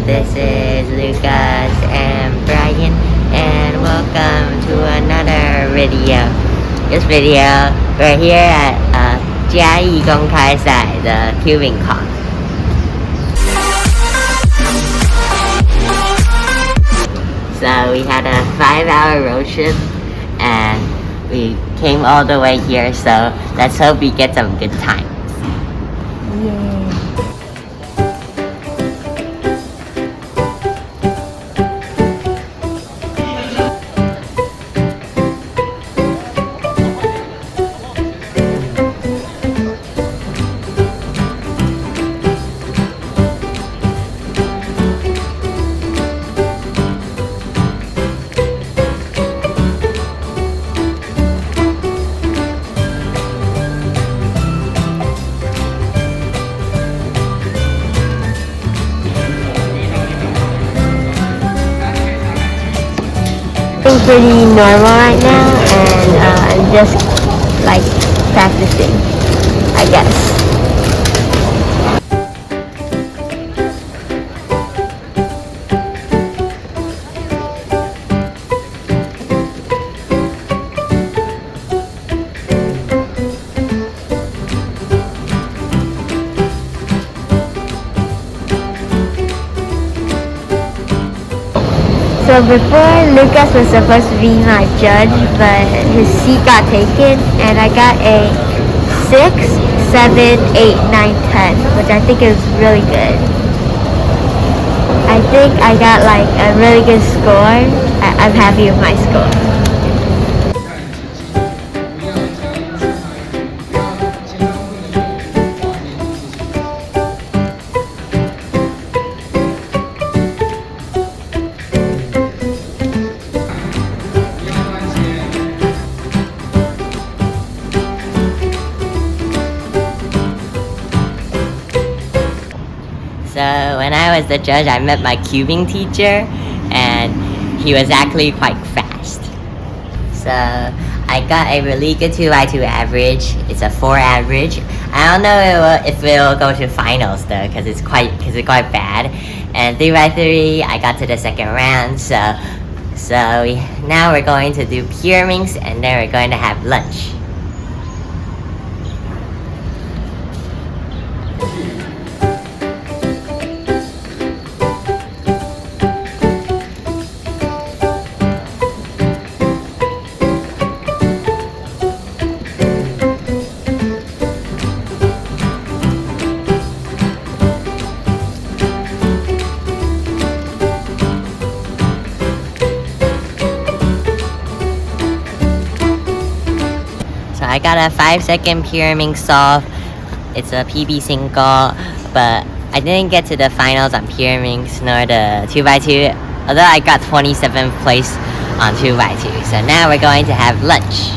this is Lucas and Brian, and welcome to another video. This video, we're here at 嘉义公开赛的 cubing comp. So we had a 5-hour road trip and we came all the way here, so let's hope we get some good times. Yay. Pretty normal right now, and I'm just like practicing, I guess. So before, Lucas was supposed to be my judge, but his seat got taken, and I got a 6, 7, 8, 9, 10, which I think is really good. I think I got like a really good score. I'm happy with my score. So when I was the judge, I met my cubing teacher, and he was actually quite fast. So I got a really good 2x2 average. It's a 4 average. I don't know if it'll go to finals though, because it's quite bad. And 3x3, I got to the second round. So now we're going to do pyraminx, and then we're going to have lunch. I got a 5-second pyraminx solve. It's a PB single, but I didn't get to the finals on pyraminx nor the 2x2, although I got 27th place on 2x2. So now we're going to have lunch.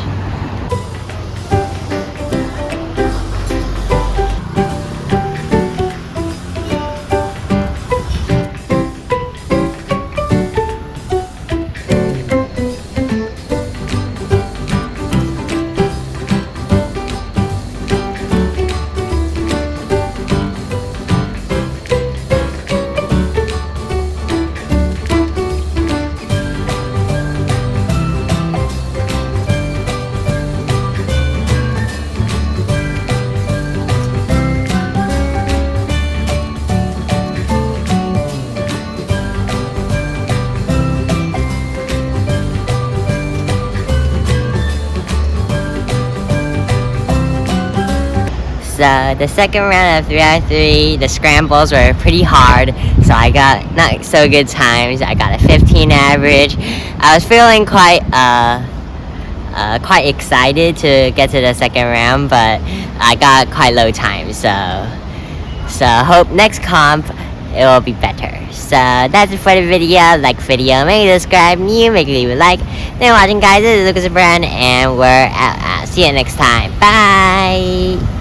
So the second round of 3x3, the scrambles were pretty hard, so I got not so good times. I got a 15 average. I was feeling quite excited to get to the second round, but I got quite low times. So hope next comp it will be better. So that's it for the video. Like video, make sure to subscribe, new, make sure to leave a like. Thanks for watching, guys. This is Lucas and Brian, and we're out. See you next time. Bye.